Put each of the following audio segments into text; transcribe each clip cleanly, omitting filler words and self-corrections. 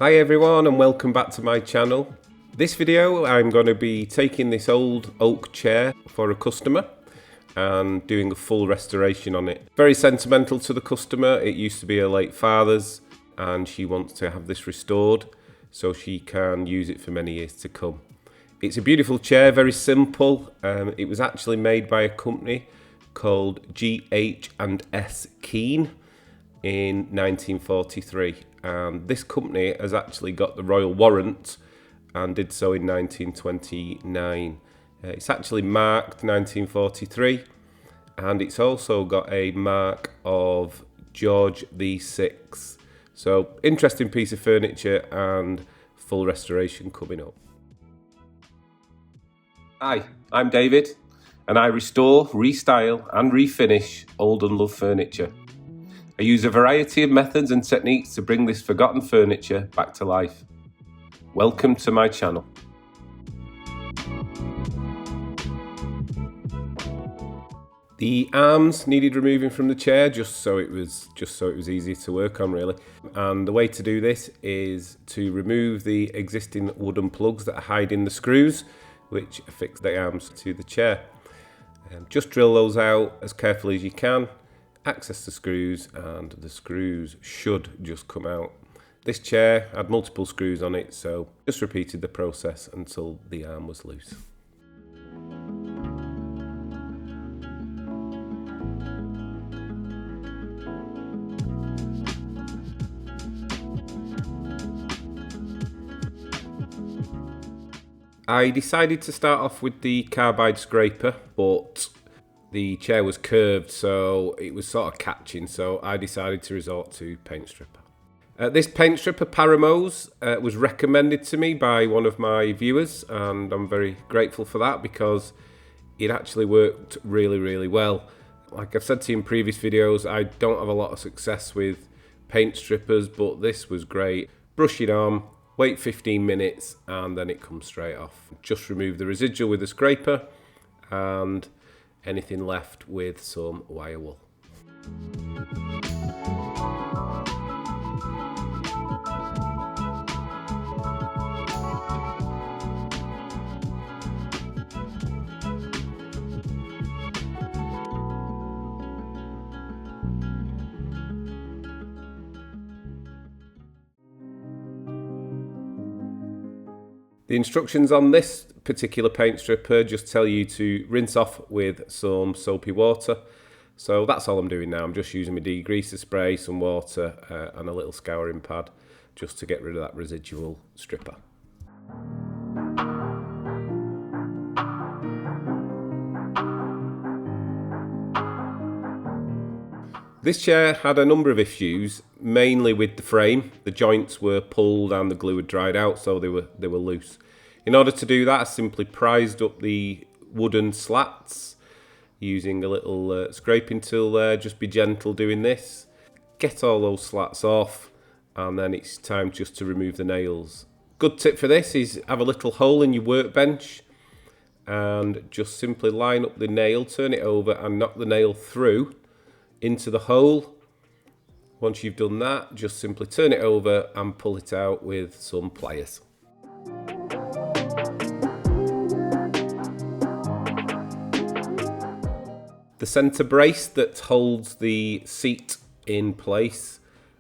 Hi everyone and welcome back to my channel. This video I'm going to be taking this old oak chair for a customer and doing a full restoration on it. Very sentimental to the customer. It used to be her late father's and she wants to have this restored so she can use it for many years to come. It's a beautiful chair, very simple. It was actually made by a company called G.H.&S Keen in 1943, and this company has actually got the Royal Warrant and did so in 1929. It's actually marked 1943 and it's also got a mark of George VI. So interesting piece of furniture and full restoration coming up. Hi, I'm David and I restore, restyle and refinish old and loved furniture. I use a variety of methods and techniques to bring this forgotten furniture back to life. Welcome to my channel. The arms needed removing from the chair just so it was easy to work on, really. And the way to do this is to remove the existing wooden plugs that are hiding the screws which affix the arms to the chair. Just drill those out as carefully as you can. Access the screws and the screws should just come out. This chair had multiple screws on it, so just repeated the process until the arm was loose. I decided to start off with the carbide scraper, but the chair was curved, so it was sort of catching, so I decided to resort to paint stripper. This paint stripper, Paramos, was recommended to me by one of my viewers, and I'm very grateful for that because it actually worked really well. Like I've said to you in previous videos, I don't have a lot of success with paint strippers, but this was great. Brush it on, wait 15 minutes, and then it comes straight off. Just remove the residual with the scraper, and anything left with some wire wool. The instructions on this particular paint stripper just tell you to rinse off with some soapy water. So that's all I'm doing now. I'm just using my degreaser spray, some water and a little scouring pad just to get rid of that residual stripper. This chair had a number of issues, mainly with the frame. The joints were pulled and the glue had dried out, so they were loose. In order to do that, I simply prised up the wooden slats using a little scraping tool there. Just be gentle doing this. Get all those slats off, and then it's time just to remove the nails. Good tip for this is have a little hole in your workbench and just simply line up the nail, turn it over and knock the nail through into the hole. Once you've done that, just simply turn it over and pull it out with some pliers. The centre brace that holds the seat in place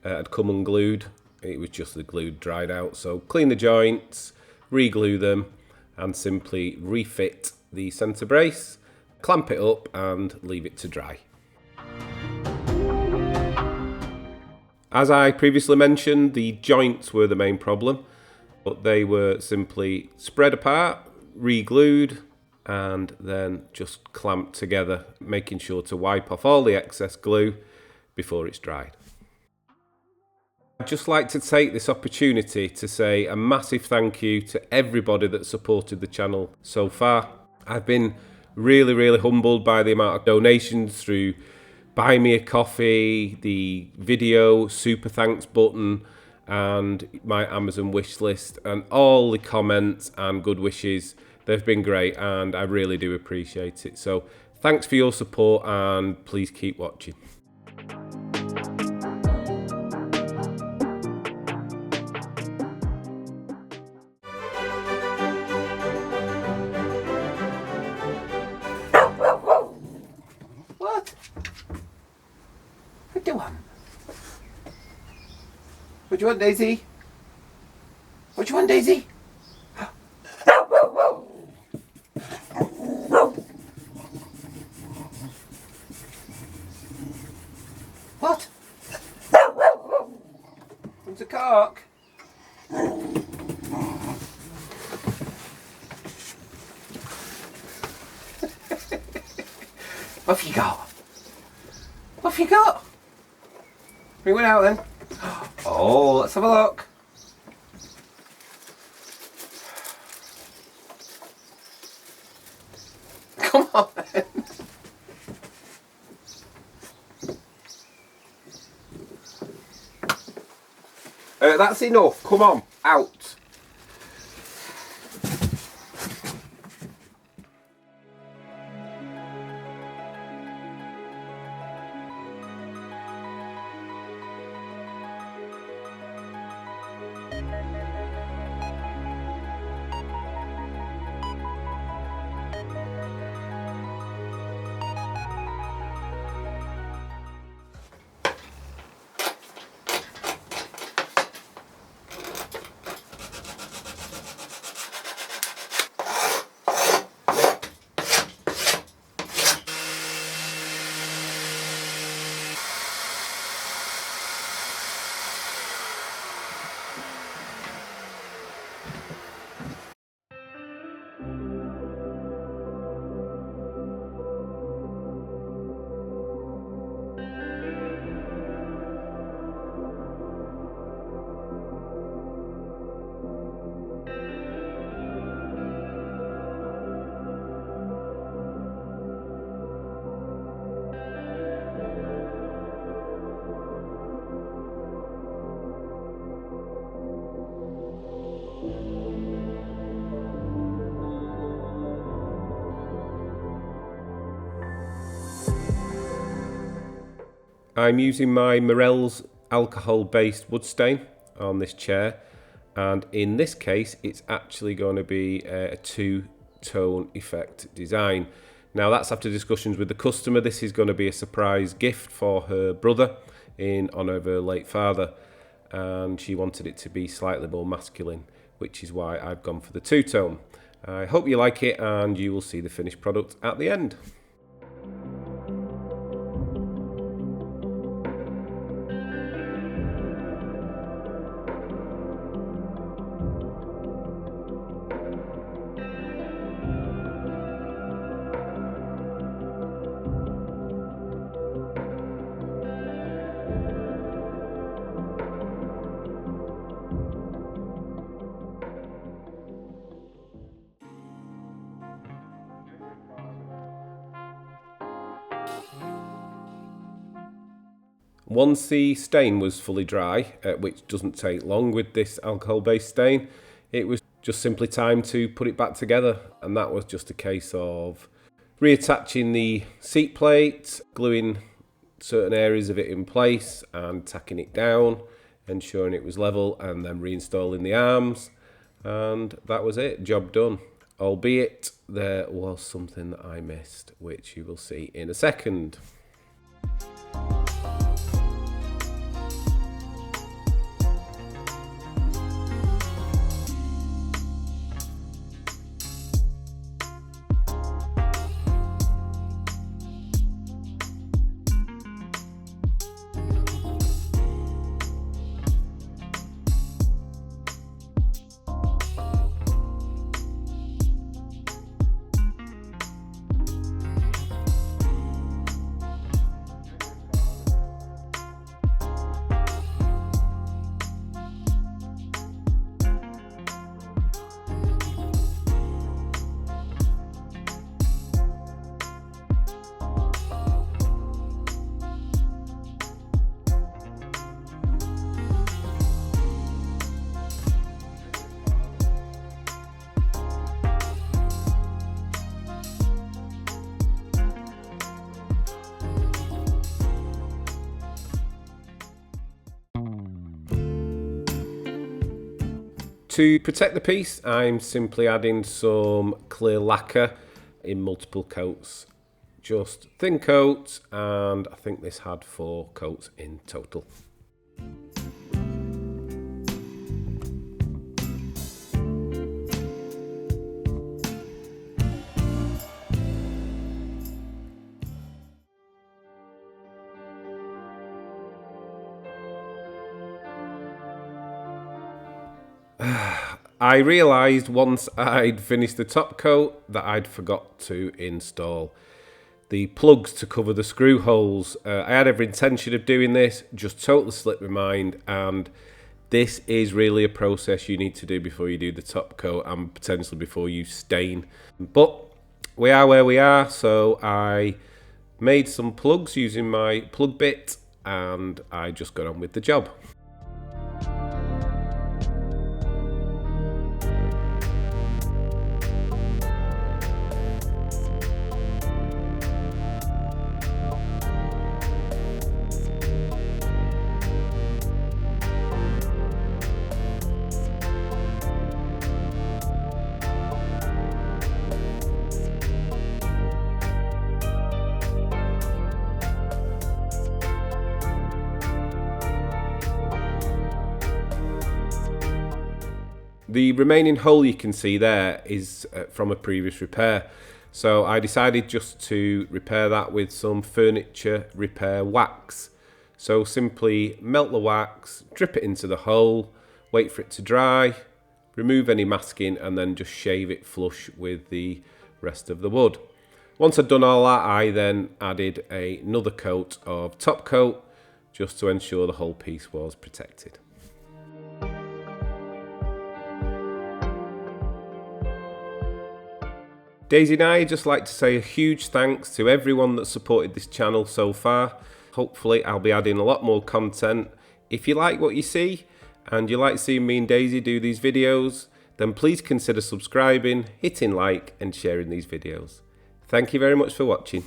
had come unglued. It was just the glue dried out, so clean the joints, re-glue them and simply refit the centre brace, clamp it up and leave it to dry. As I previously mentioned, the joints were the main problem, but they were simply spread apart, re-glued, and then just clamped together, making sure to wipe off all the excess glue before it's dried. I'd just like to take this opportunity to say a massive thank you to everybody that supported the channel so far. I've been really humbled by the amount of donations through Buy Me a Coffee, the video super thanks button and my Amazon wish list, and all the comments and good wishes. They've been great and I really do appreciate it. So thanks for your support and please keep watching. do you want, Daisy? What do you want, Daisy? What? It's a cock. What have you got? What have you got? Bring one out then. Oh, let's have a look. Come on then. That's enough. Come on, out. I'm using my Morel's alcohol-based wood stain on this chair, and in this case it's actually going to be a two-tone effect design. Now that's after discussions with the customer. This is going to be a surprise gift for her brother in honour of her late father, and she wanted it to be slightly more masculine, which is why I've gone for the two-tone. I hope you like it, and you will see the finished product at the end. Once the stain was fully dry, which doesn't take long with this alcohol-based stain, it was just simply time to put it back together, and that was just a case of reattaching the seat plate, gluing certain areas of it in place and tacking it down, ensuring it was level, and then reinstalling the arms, and that was it, job done. Albeit there was something that I missed, which you will see in a second. To protect the piece, I'm simply adding some clear lacquer in multiple coats. Just thin coats, and I think this had 4 coats in total. I realised once I'd finished the top coat that I'd forgot to install the plugs to cover the screw holes. I had every intention of doing this, just totally slipped my mind, and this is really a process you need to do before you do the top coat and potentially before you stain. But we are where we are, so I made some plugs using my plug bit and I just got on with the job. The remaining hole you can see there is from a previous repair. So I decided just to repair that with some furniture repair wax. So simply melt the wax, drip it into the hole, wait for it to dry, remove any masking and then just shave it flush with the rest of the wood. Once I'd done all that, I then added another coat of top coat just to ensure the whole piece was protected. Daisy and I just like to say a huge thanks to everyone that supported this channel so far. Hopefully I'll be adding a lot more content. If you like what you see and you like seeing me and Daisy do these videos, then please consider subscribing, hitting like and sharing these videos. Thank you very much for watching.